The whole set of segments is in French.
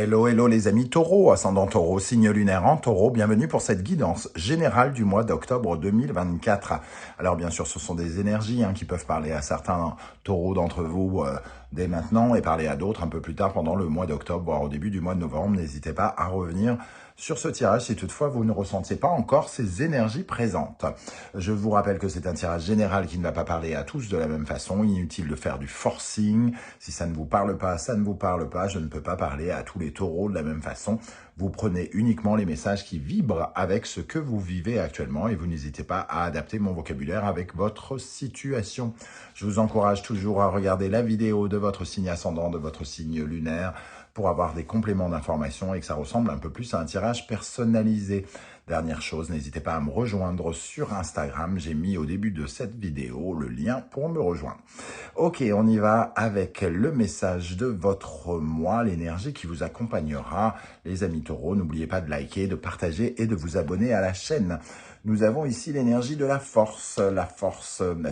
Hello, hello les amis taureaux, ascendant taureau, signe lunaire en taureau, bienvenue pour cette guidance générale du mois d'octobre 2024. Alors bien sûr ce sont des énergies qui peuvent parler à certains taureaux d'entre vous dès maintenant et parler à d'autres un peu plus tard pendant le mois d'octobre, voire au début du mois de novembre. N'hésitez pas à revenir sur ce tirage si toutefois vous ne ressentiez pas encore ces énergies présentes. Je vous rappelle que c'est un tirage général qui ne va pas parler à tous de la même façon. Inutile de faire du forcing. Si ça ne vous parle pas, ça ne vous parle pas. Je ne peux pas parler à tous les taureaux de la même façon. Vous prenez uniquement les messages qui vibrent avec ce que vous vivez actuellement et vous n'hésitez pas à adapter mon vocabulaire avec votre situation. Je vous encourage toujours à regarder la vidéo de votre signe ascendant, de votre signe lunaire, pour avoir des compléments d'information et que ça ressemble un peu plus à un tirage personnalisé. Dernière chose, n'hésitez pas à me rejoindre sur Instagram. J'ai mis au début de cette vidéo le lien pour me rejoindre. Ok, on y va avec le message de votre mois, l'énergie qui vous accompagnera. Les amis taureaux, n'oubliez pas de liker, de partager et de vous abonner à la chaîne. Nous avons ici l'énergie de la force, la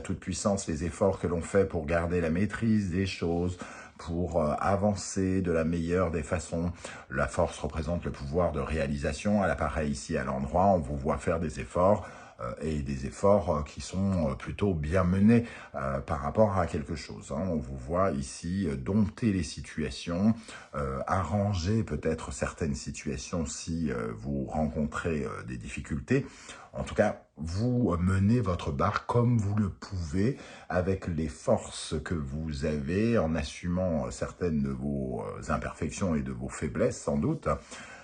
toute puissance, les efforts que l'on fait pour garder la maîtrise des choses, pour avancer de la meilleure des façons. La force représente le pouvoir de réalisation. À l'appareil ici, à l'endroit, on vous voit faire des efforts et des efforts qui sont plutôt bien menés par rapport à quelque chose. On vous voit ici dompter les situations, arranger peut-être certaines situations si vous rencontrez des difficultés. En tout cas, vous menez votre barque comme vous le pouvez, avec les forces que vous avez, en assumant certaines de vos imperfections et de vos faiblesses sans doute.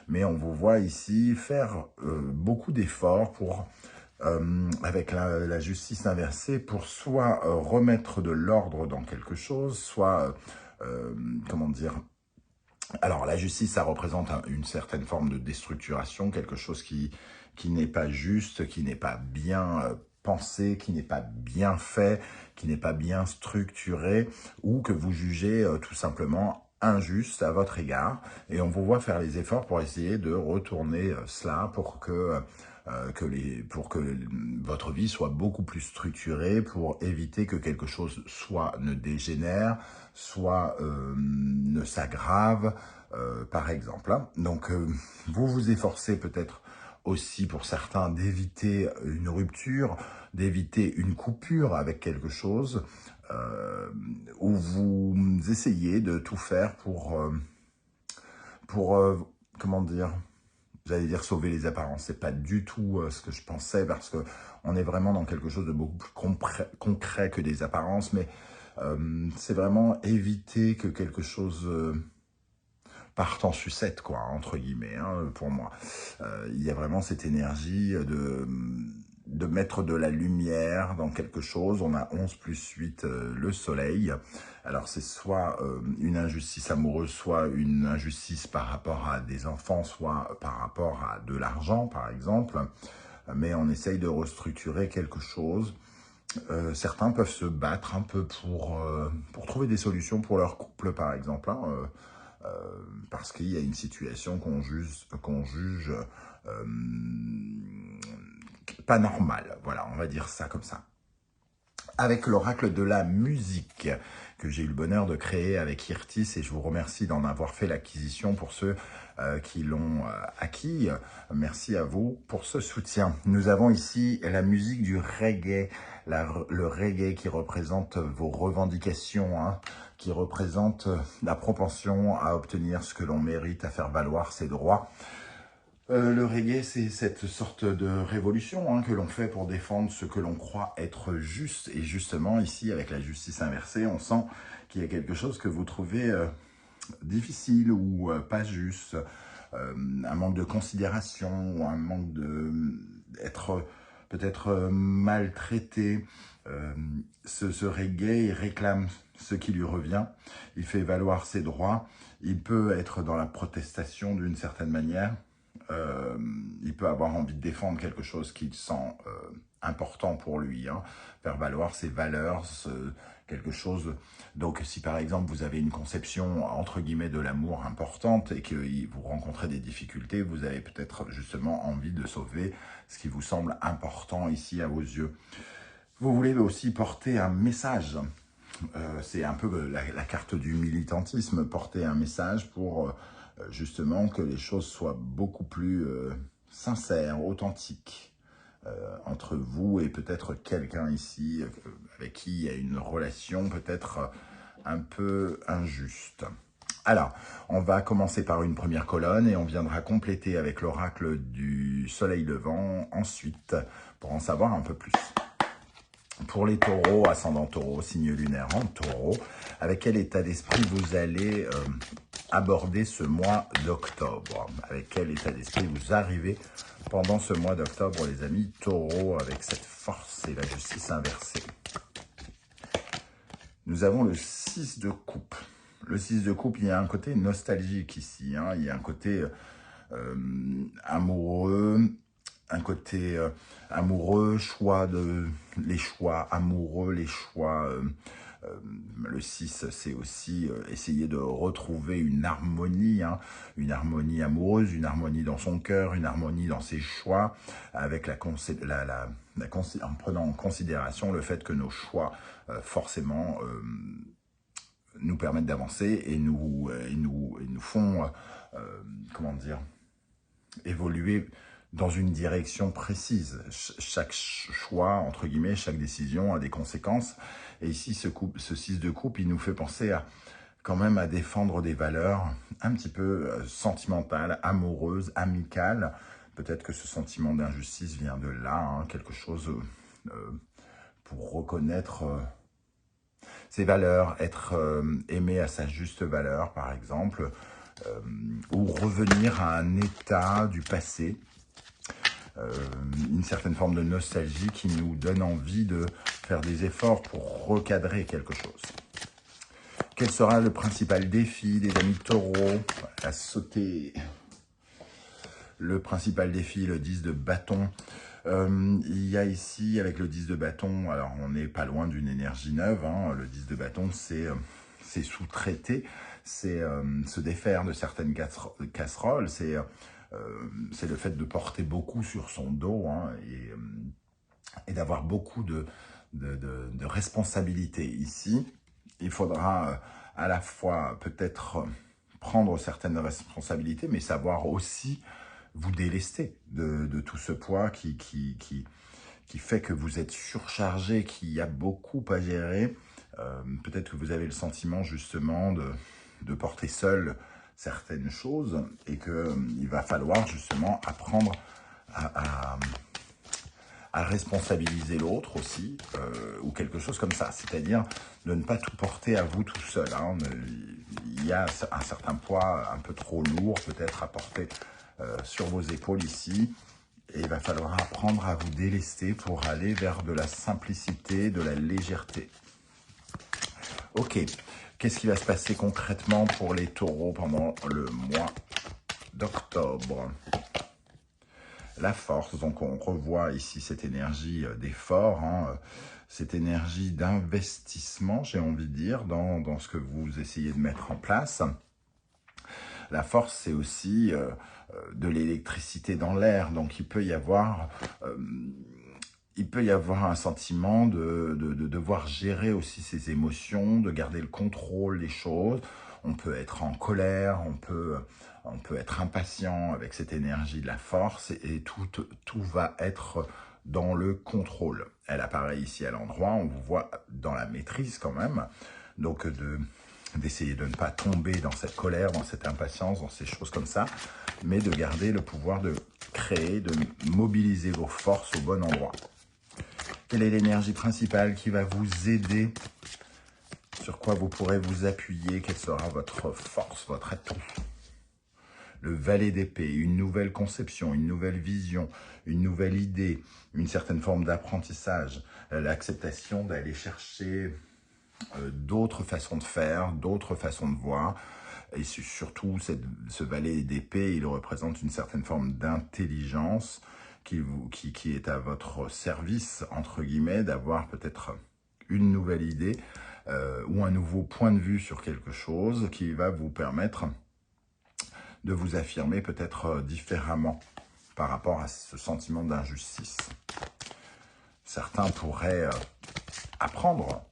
Mais on vous voit ici faire beaucoup d'efforts pour avec la justice inversée, pour soit remettre de l'ordre dans quelque chose, soit, comment dire, alors la justice, ça représente une certaine forme de déstructuration, quelque chose qui n'est pas juste, qui n'est pas bien pensé, qui n'est pas bien fait, qui n'est pas bien structuré, ou que vous jugez tout simplement injuste à votre égard. Et on vous voit faire les efforts pour essayer de retourner cela pour que votre vie soit beaucoup plus structurée, pour éviter que quelque chose soit ne dégénère, soit ne s'aggrave, par exemple. Donc, vous vous efforcez peut-être aussi pour certains d'éviter une rupture, d'éviter une coupure avec quelque chose, où vous essayez de tout faire pour comment dire, j'allais dire sauver les apparences. C'est pas du tout ce que je pensais, parce que on est vraiment dans quelque chose de beaucoup plus concret que des apparences, mais c'est vraiment éviter que quelque chose parte en sucette, quoi, entre guillemets, pour moi. Il y a vraiment cette énergie de mettre de la lumière dans quelque chose. On a 11 plus 8, le soleil. Alors c'est soit une injustice amoureuse, soit une injustice par rapport à des enfants, soit par rapport à de l'argent, par exemple. Mais on essaye de restructurer quelque chose. Certains peuvent se battre un peu pour trouver des solutions pour leur couple, par exemple, parce qu'il y a une situation qu'on juge pas normale. Voilà, on va dire ça comme ça. Avec l'oracle de la musique que j'ai eu le bonheur de créer avec Irtis, et je vous remercie d'en avoir fait l'acquisition pour ceux qui l'ont acquis. Merci à vous pour ce soutien. Nous avons ici la musique du reggae, le reggae qui représente vos revendications, qui représente la propension à obtenir ce que l'on mérite, à faire valoir ses droits. Le reggae, c'est cette sorte de révolution que l'on fait pour défendre ce que l'on croit être juste. Et justement, ici, avec la justice inversée, on sent qu'il y a quelque chose que vous trouvez difficile ou pas juste, un manque de considération, ou un manque d'être peut-être maltraité. Ce reggae, il réclame ce qui lui revient, il fait valoir ses droits, il peut être dans la protestation d'une certaine manière. Il peut avoir envie de défendre quelque chose qu'il sent important pour lui, faire valoir ses valeurs, quelque chose. Donc si par exemple vous avez une conception entre guillemets de l'amour importante et que vous rencontrez des difficultés, vous avez peut-être justement envie de sauver ce qui vous semble important ici à vos yeux. Vous voulez aussi porter un message. C'est un peu la carte du militantisme, porter un message pour justement que les choses soient beaucoup plus sincères, authentiques entre vous et peut-être quelqu'un ici avec qui il y a une relation peut-être un peu injuste. Alors, on va commencer par une première colonne et on viendra compléter avec l'oracle du soleil levant ensuite pour en savoir un peu plus. Pour les taureaux, ascendant taureau, signe lunaire en taureau, avec quel état d'esprit vous allez aborder ce mois d'octobre? Avec quel état d'esprit vous arrivez pendant ce mois d'octobre, les amis taureaux, avec cette force et la justice inversée? Nous avons le 6 de coupe. Le 6 de coupe, il y a un côté nostalgique ici, hein. Il y a un côté amoureux, les choix amoureux, les choix. Le 6, c'est aussi essayer de retrouver une harmonie, hein, une harmonie amoureuse, une harmonie dans son cœur, une harmonie dans ses choix, avec en prenant en considération le fait que nos choix, forcément, nous permettent d'avancer et nous font, comment dire, évoluer dans une direction précise. Chaque choix, entre guillemets, chaque décision a des conséquences. Et ici, ce 6 de coupe, il nous fait penser quand même à défendre des valeurs un petit peu sentimentales, amoureuses, amicales. Peut-être que ce sentiment d'injustice vient de là, hein, quelque chose pour reconnaître ses valeurs, être aimé à sa juste valeur, par exemple, ou revenir à un état du passé, une certaine forme de nostalgie qui nous donne envie de faire des efforts pour recadrer quelque chose. Quel sera le principal défi des amis taureaux à sauter? Le principal défi, le 10 de bâton. Il y a ici, avec le 10 de bâton, alors on n'est pas loin d'une énergie neuve, hein. Le 10 de bâton, c'est sous-traiter, c'est se défaire de certaines casseroles, c'est le fait de porter beaucoup sur son dos, hein, et d'avoir beaucoup de responsabilités. Ici, il faudra à la fois peut-être prendre certaines responsabilités, mais savoir aussi vous délester de tout ce poids qui fait que vous êtes surchargé, qu'il y a beaucoup à gérer. Peut-être que vous avez le sentiment justement de porter seul certaines choses et qu'il va falloir justement apprendre à responsabiliser l'autre aussi, ou quelque chose comme ça. C'est-à-dire de ne pas tout porter à vous tout seul, hein. Il y a un certain poids un peu trop lourd peut-être à porter sur vos épaules ici. Et il va falloir apprendre à vous délester pour aller vers de la simplicité, de la légèreté. Ok, qu'est-ce qui va se passer concrètement pour les taureaux pendant le mois d'octobre? La force, donc on revoit ici cette énergie d'effort, hein, cette énergie d'investissement, j'ai envie de dire, dans ce que vous essayez de mettre en place. La force, c'est aussi de l'électricité dans l'air, donc il peut y avoir un sentiment de devoir gérer aussi ses émotions, de garder le contrôle des choses. On peut être en colère, on peut être impatient avec cette énergie de la force et tout va être dans le contrôle. Elle apparaît ici à l'endroit, on vous voit dans la maîtrise quand même, donc d'essayer de ne pas tomber dans cette colère, dans cette impatience, dans ces choses comme ça, mais de garder le pouvoir de créer, de mobiliser vos forces au bon endroit. Quelle est l'énergie principale qui va vous aider? Sur quoi vous pourrez vous appuyer? Quelle sera votre force, votre atout? Le valet d'épée, une nouvelle conception, une nouvelle vision, une nouvelle idée, une certaine forme d'apprentissage, l'acceptation d'aller chercher d'autres façons de faire, d'autres façons de voir. Et surtout, ce valet d'épée, il représente une certaine forme d'intelligence qui est à votre service, entre guillemets, d'avoir peut-être une nouvelle idée ou un nouveau point de vue sur quelque chose qui va vous permettre de vous affirmer peut-être différemment par rapport à ce sentiment d'injustice. Certains pourraient apprendre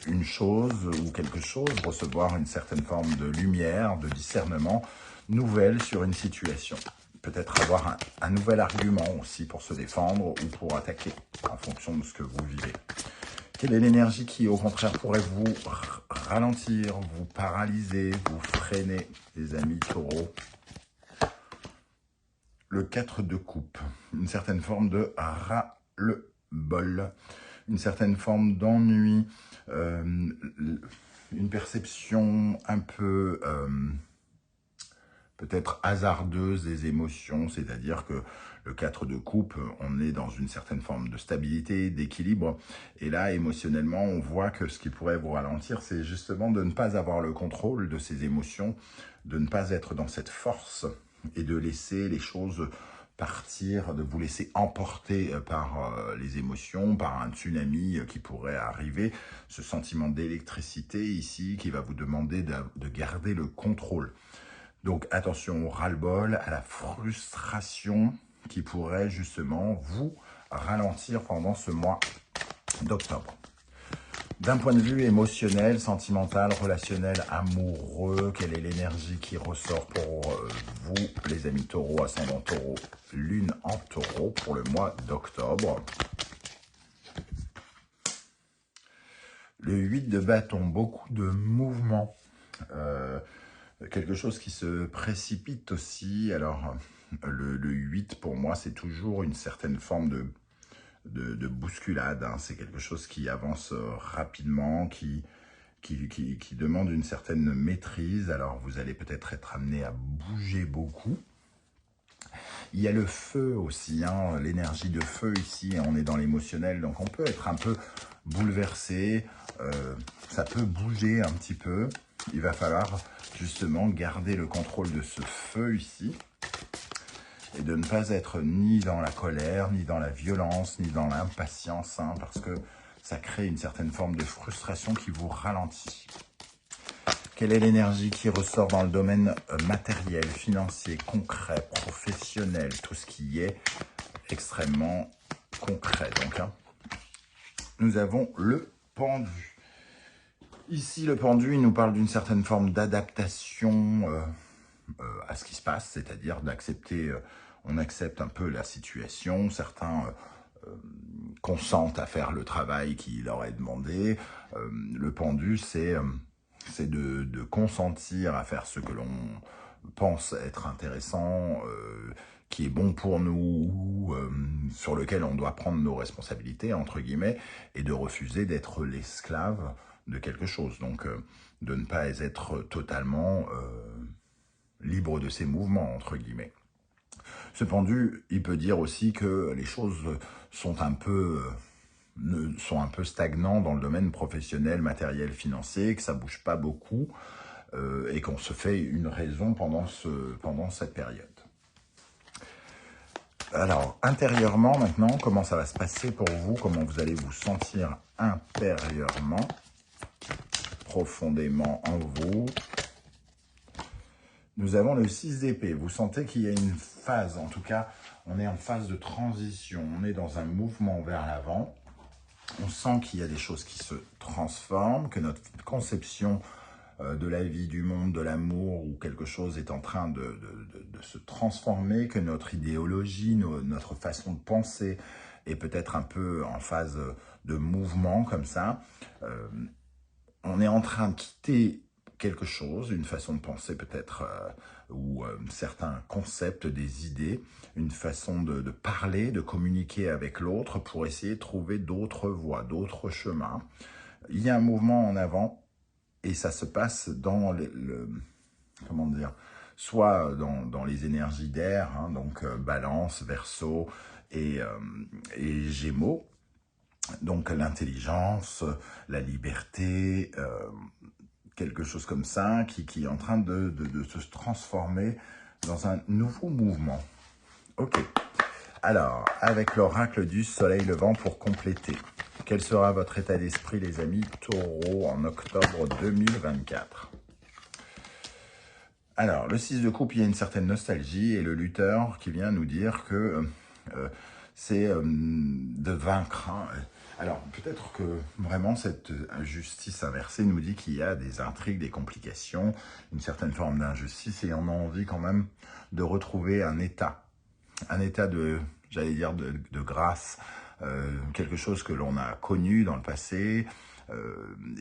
une chose ou quelque chose, recevoir une certaine forme de lumière, de discernement nouvelle sur une situation. Peut-être avoir un nouvel argument aussi pour se défendre ou pour attaquer en fonction de ce que vous vivez. Quelle est l'énergie qui, au contraire, pourrait vous ralentir, vous paralyser, vous freiner, les amis taureaux? Le 4 de coupe, une certaine forme de ras-le-bol, une certaine forme d'ennui, une perception un peu peut-être hasardeuse des émotions, c'est-à-dire que le 4 de coupe, on est dans une certaine forme de stabilité, d'équilibre, et là, émotionnellement, on voit que ce qui pourrait vous ralentir, c'est justement de ne pas avoir le contrôle de ces émotions, de ne pas être dans cette force, et de laisser les choses partir, de vous laisser emporter par les émotions, par un tsunami qui pourrait arriver, ce sentiment d'électricité ici qui va vous demander de garder le contrôle. Donc attention au ras-le-bol, à la frustration qui pourrait justement vous ralentir pendant ce mois d'octobre. D'un point de vue émotionnel, sentimental, relationnel, amoureux, quelle est l'énergie qui ressort pour vous, les amis taureaux, ascendant taureau, lune en taureau pour le mois d'octobre? Le 8 de bâton, beaucoup de mouvements, quelque chose qui se précipite aussi. Alors, le 8 pour moi, c'est toujours une certaine forme de bousculade, hein. C'est quelque chose qui avance rapidement, qui demande une certaine maîtrise. Alors, vous allez peut-être être amené à bouger beaucoup. Il y a le feu aussi, hein, l'énergie de feu ici, on est dans l'émotionnel, donc on peut être un peu bouleversé, ça peut bouger un petit peu. Il va falloir justement garder le contrôle de ce feu ici, et de ne pas être ni dans la colère, ni dans la violence, ni dans l'impatience, hein, parce que ça crée une certaine forme de frustration qui vous ralentit. Quelle est l'énergie qui ressort dans le domaine matériel, financier, concret, professionnel, tout ce qui est extrêmement concret. Donc, hein, nous avons le pendu. Ici, le pendu, il nous parle d'une certaine forme d'adaptation à ce qui se passe, c'est-à-dire d'accepter, on accepte un peu la situation, certains consentent à faire le travail qui leur est demandé. Le pendu, c'est de consentir à faire ce que l'on pense être intéressant, qui est bon pour nous, sur lequel on doit prendre nos responsabilités, entre guillemets, et de refuser d'être l'esclave de quelque chose. Donc, de ne pas être totalement libre de ses mouvements, entre guillemets. Ce pendu, il peut dire aussi que les choses sont un peu stagnants dans le domaine professionnel, matériel, financier, que ça bouge pas beaucoup et qu'on se fait une raison pendant cette période. Alors, intérieurement maintenant, comment ça va se passer pour vous? Comment vous allez vous sentir intérieurement, profondément en vous? Nous avons le 6 d'épée. Vous sentez qu'il y a une phase, en tout cas, on est en phase de transition. On est dans un mouvement vers l'avant. On sent qu'il y a des choses qui se transforment, que notre conception de la vie, du monde, de l'amour ou quelque chose est en train de se transformer, que notre idéologie, notre façon de penser est peut-être un peu en phase de mouvement comme ça. On est en train de quitter quelque chose, une façon de penser peut-être, ou certains concepts, des idées, une façon de parler, de communiquer avec l'autre pour essayer de trouver d'autres voies, d'autres chemins. Il y a un mouvement en avant et ça se passe dans comment dire, soit dans les énergies d'air, hein, donc Balance, Verseau et Gémeaux, donc l'intelligence, la liberté, quelque chose comme ça, qui est en train de se transformer dans un nouveau mouvement. Ok. Alors, avec l'oracle du soleil levant pour compléter, quel sera votre état d'esprit, les amis taureaux, en octobre 2024? Alors, le 6 de coupe, il y a une certaine nostalgie, et le lutteur qui vient nous dire que c'est de vaincre, hein, Alors, peut-être que vraiment cette justice inversée nous dit qu'il y a des intrigues, des complications, une certaine forme d'injustice, et on a envie quand même de retrouver un état de, j'allais dire, de grâce, quelque chose que l'on a connu dans le passé,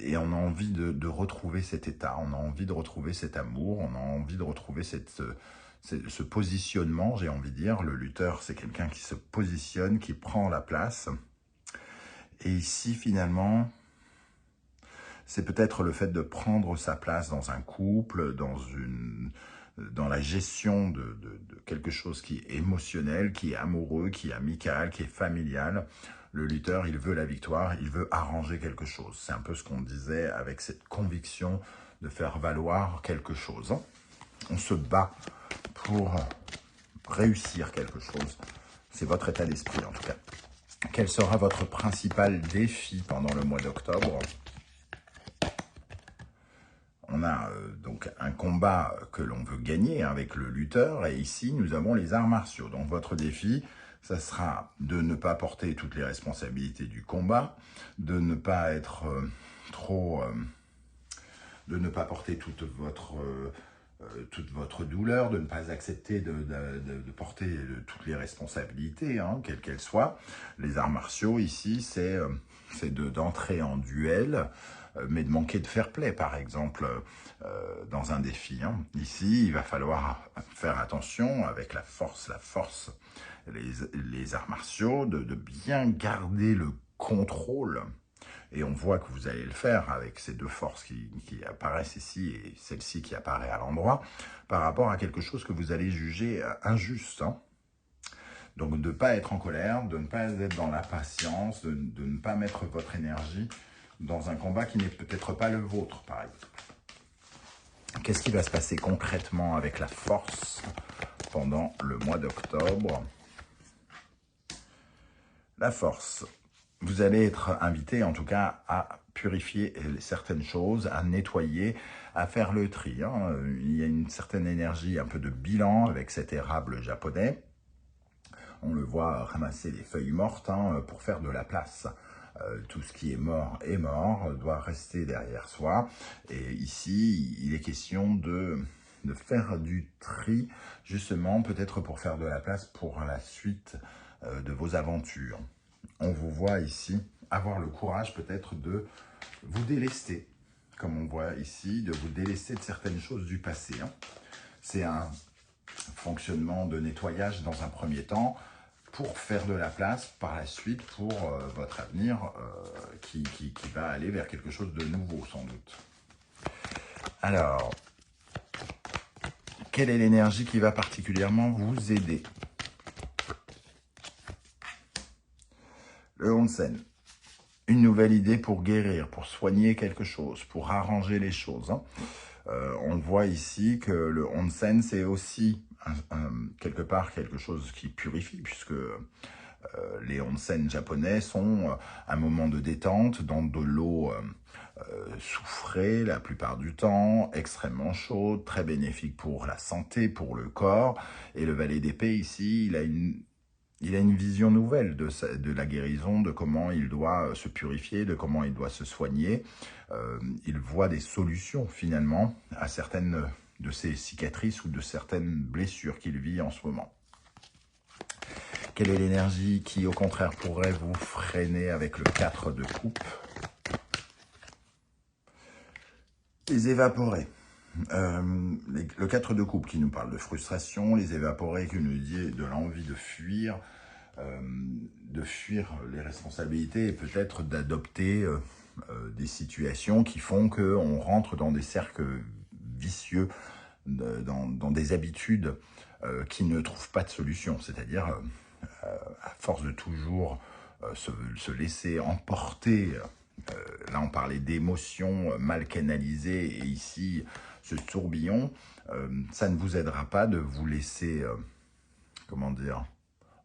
et on a envie de retrouver cet état, on a envie de retrouver cet amour, on a envie de retrouver ce positionnement, j'ai envie de dire. Le lutteur, c'est quelqu'un qui se positionne, qui prend la place. Et ici, finalement, c'est peut-être le fait de prendre sa place dans un couple, dans la gestion de quelque chose qui est émotionnel, qui est amoureux, qui est amical, qui est familial. Le lutteur, il veut la victoire, il veut arranger quelque chose. C'est un peu ce qu'on disait avec cette conviction de faire valoir quelque chose. On se bat pour réussir quelque chose. C'est votre état d'esprit en tout cas. Quel sera votre principal défi pendant le mois d'octobre? On a donc un combat que l'on veut gagner avec le lutteur, et ici nous avons les arts martiaux. Donc votre défi, ça sera de ne pas porter toutes les responsabilités du combat, de ne pas être de ne pas porter toute votre douleur, de ne pas accepter de porter toutes les responsabilités, hein, quelles qu'elles soient. Les arts martiaux, ici, c'est d'entrer en duel, mais de manquer de fair play, par exemple, dans un défi. Hein. Ici, il va falloir faire attention avec la force, les arts martiaux, de bien garder le contrôle. Et on voit que vous allez le faire avec ces deux forces qui apparaissent ici et celle-ci qui apparaît à l'endroit, par rapport à quelque chose que vous allez juger injuste. Hein. Donc de ne pas être en colère, de ne pas être dans l'impatience, de ne pas mettre votre énergie dans un combat qui n'est peut-être pas le vôtre, par exemple. Qu'est-ce qui va se passer concrètement avec la force pendant le mois d'octobre? La force. Vous allez être invité, en tout cas, à purifier certaines choses, à nettoyer, à faire le tri. Hein. Il y a une certaine énergie, un peu de bilan avec cet érable japonais. On le voit ramasser les feuilles mortes hein, pour faire de la place. Tout ce qui est mort, doit rester derrière soi. Et ici, il est question de faire du tri, justement, peut-être pour faire de la place pour la suite de vos aventures. On vous voit ici avoir le courage peut-être de vous délester, comme on voit ici, de vous délester de certaines choses du passé. Hein. C'est un fonctionnement de nettoyage dans un premier temps, pour faire de la place par la suite pour votre avenir qui va aller vers quelque chose de nouveau sans doute. Alors, quelle est l'énergie qui va particulièrement vous aider? Le onsen, une nouvelle idée pour guérir, pour soigner quelque chose, pour arranger les choses. Hein. On voit ici que le onsen, c'est aussi quelque part quelque chose qui purifie, puisque les onsen japonais sont un moment de détente dans de l'eau soufrée la plupart du temps, extrêmement chaude, très bénéfique pour la santé, pour le corps. Et le valet d'épée ici, il a une vision nouvelle de la guérison, de comment il doit se purifier, de comment il doit se soigner. Il voit des solutions finalement à certaines de ses cicatrices ou de certaines blessures qu'il vit en ce moment. Quelle est l'énergie qui, au contraire, pourrait vous freiner avec le 4 de coupe? Les évaporés. Le 4 de coupe qui nous parle de frustration, les évaporés qui nous dit de l'envie de fuir les responsabilités et peut-être d'adopter des situations qui font qu'on rentre dans des cercles vicieux, dans des habitudes qui ne trouvent pas de solution, c'est-à-dire à force de toujours se laisser emporter, là on parlait d'émotions mal canalisées, et ici ce tourbillon, ça ne vous aidera pas de vous laisser, comment dire,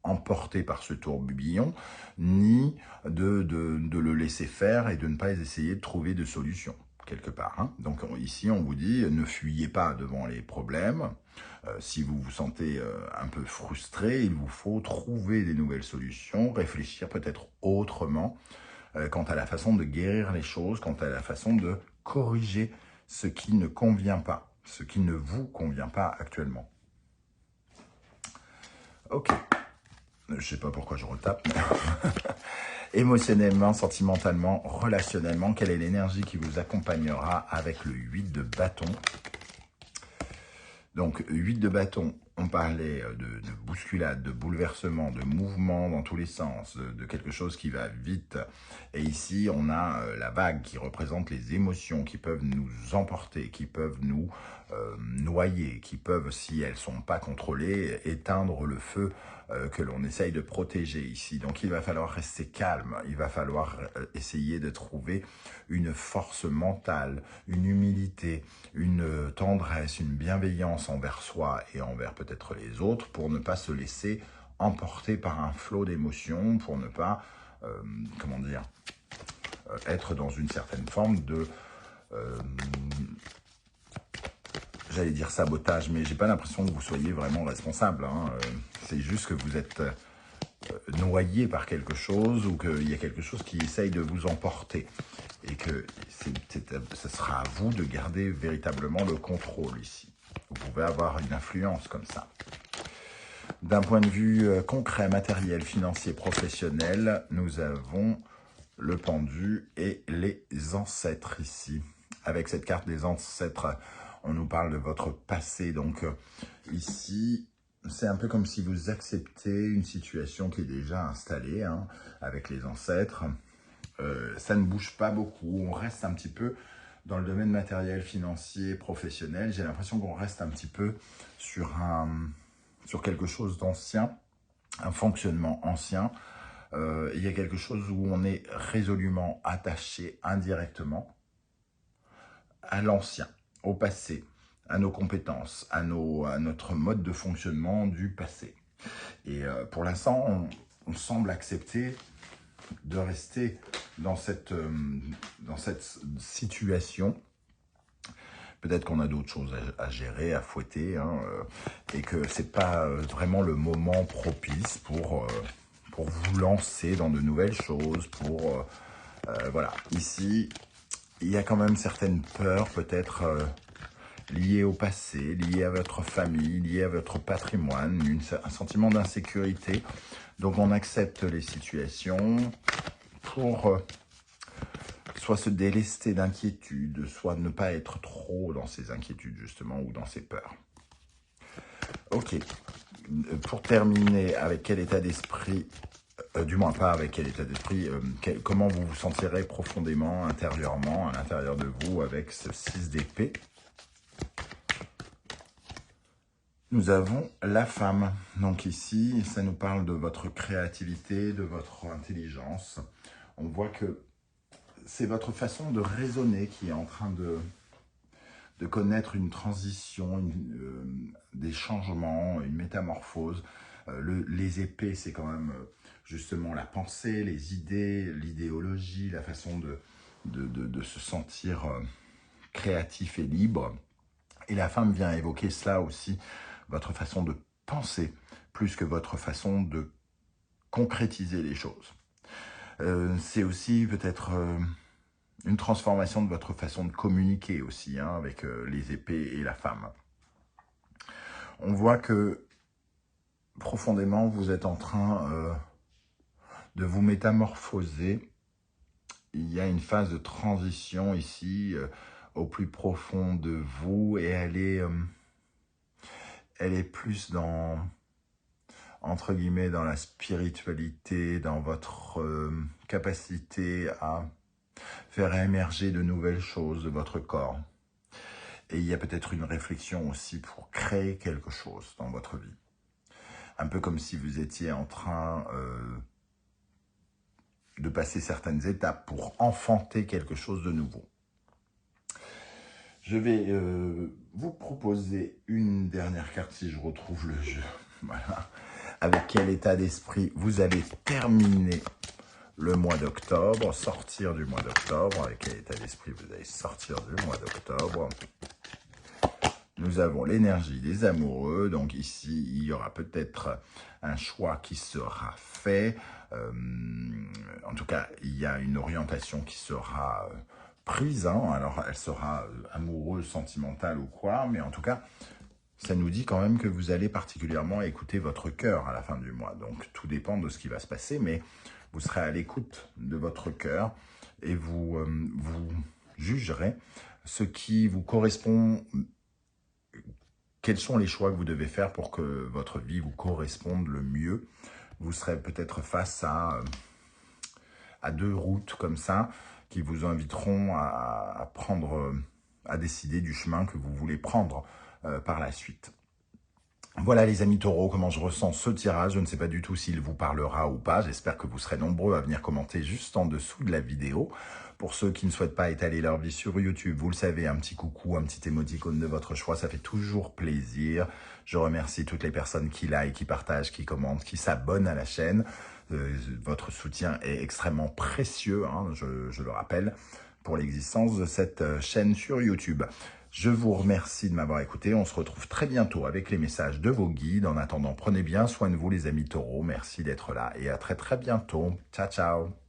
emporter par ce tourbillon, ni de le laisser faire et de ne pas essayer de trouver de solution quelque part. Hein. Donc ici, on vous dit, ne fuyez pas devant les problèmes. Si vous vous sentez un peu frustré, il vous faut trouver des nouvelles solutions, réfléchir peut-être autrement quant à la façon de guérir les choses, quant à la façon de corriger ce qui ne convient pas, ce qui ne vous convient pas actuellement. Ok, je ne sais pas pourquoi je retape, mais émotionnellement, sentimentalement, relationnellement, quelle est l'énergie qui vous accompagnera avec le 8 de bâton? Donc, 8 de bâton, on parlait de bousculade, de bouleversement, de mouvement dans tous les sens, de quelque chose qui va vite. Et ici, on a la vague qui représente les émotions qui peuvent nous emporter, qui peuvent nous noyer, qui peuvent, si elles ne sont pas contrôlées, éteindre le feu que l'on essaye de protéger ici. Donc, il va falloir rester calme, il va falloir essayer de trouver une force mentale, une humilité, une tendresse, une bienveillance envers soi et envers peut-être les autres pour ne pas se laisser emporter par un flot d'émotions, pour ne pas, comment dire, être dans une certaine forme de, j'allais dire sabotage, mais j'ai pas l'impression que vous soyez vraiment responsable, hein. C'est juste que vous êtes noyé par quelque chose ou qu'il y a quelque chose qui essaye de vous emporter et que ce sera à vous de garder véritablement le contrôle ici. Vous pouvez avoir une influence comme ça. D'un point de vue concret, matériel, financier, professionnel, nous avons le pendu et les ancêtres ici. Avec cette carte des ancêtres, on nous parle de votre passé. Donc ici, c'est un peu comme si vous acceptez une situation qui est déjà installée, hein, avec les ancêtres. Ça ne bouge pas beaucoup, on reste un petit peu dans le domaine matériel, financier, professionnel. J'ai l'impression qu'on reste un petit peu sur quelque chose d'ancien, un fonctionnement ancien. Il y a quelque chose où on est résolument attaché indirectement à l'ancien, au passé, à nos compétences, à notre mode de fonctionnement du passé. Et pour l'instant, on semble accepter de rester dans cette situation. Peut-être qu'on a d'autres choses à gérer, à fouetter, hein, et que c'est pas vraiment le moment propice pour vous lancer dans de nouvelles choses, voilà. Ici, il y a quand même certaines peurs, peut-être liées au passé, liées à votre famille, liées à votre patrimoine, un sentiment d'insécurité. Donc on accepte les situations pour soit se délester d'inquiétude, soit ne pas être trop dans ces inquiétudes justement ou dans ces peurs. Ok, pour terminer, avec quel état d'esprit, du moins pas avec quel état d'esprit, comment vous vous sentirez profondément, intérieurement, à l'intérieur de vous avec ce 6 d'épée. Nous avons la femme. Donc ici, ça nous parle de votre créativité, de votre intelligence. On voit que c'est votre façon de raisonner qui est en train de connaître une transition, des changements, une métamorphose. Les épées, c'est quand même justement la pensée, les idées, l'idéologie, la façon de se sentir créatif et libre. Et la femme vient évoquer cela aussi, votre façon de penser, plus que votre façon de concrétiser les choses. C'est aussi peut-être une transformation de votre façon de communiquer aussi, hein, avec les épées et la femme. On voit que profondément, vous êtes en train de vous métamorphoser. Il y a une phase de transition ici, au plus profond de vous, et elle est plus dans, entre guillemets, dans la spiritualité, dans votre capacité à faire émerger de nouvelles choses de votre corps. Et il y a peut-être une réflexion aussi pour créer quelque chose dans votre vie. Un peu comme si vous étiez en train de passer certaines étapes pour enfanter quelque chose de nouveau. Je vais vous proposer une dernière carte si je retrouve le jeu. Voilà. Avec quel état d'esprit vous allez terminer le mois d'octobre, sortir du mois d'octobre. Avec quel état d'esprit vous allez sortir du mois d'octobre. Nous avons l'énergie des amoureux. Donc ici, il y aura peut-être un choix qui sera fait. En tout cas, il y a une orientation qui sera prise. Hein. Alors, elle sera amoureuse, sentimentale ou quoi. Mais en tout cas, ça nous dit quand même que vous allez particulièrement écouter votre cœur à la fin du mois. Donc, tout dépend de ce qui va se passer. Mais vous serez à l'écoute de votre cœur et vous jugerez ce qui vous correspond. Quels sont les choix que vous devez faire pour que votre vie vous corresponde le mieux? Vous serez peut-être face à 2 routes comme ça qui vous inviteront à décider du chemin que vous voulez prendre par la suite. Voilà les amis taureaux, comment je ressens ce tirage. Je ne sais pas du tout s'il vous parlera ou pas. J'espère que vous serez nombreux à venir commenter juste en dessous de la vidéo. Pour ceux qui ne souhaitent pas étaler leur vie sur YouTube, vous le savez, un petit coucou, un petit émoticône de votre choix, ça fait toujours plaisir. Je remercie toutes les personnes qui like, qui partagent, qui commentent, qui s'abonnent à la chaîne. Votre soutien est extrêmement précieux, hein, je le rappelle, pour l'existence de cette chaîne sur YouTube. Je vous remercie de m'avoir écouté. On se retrouve très bientôt avec les messages de vos guides. En attendant, prenez bien soin de vous les amis taureaux. Merci d'être là et à très bientôt. Ciao, ciao.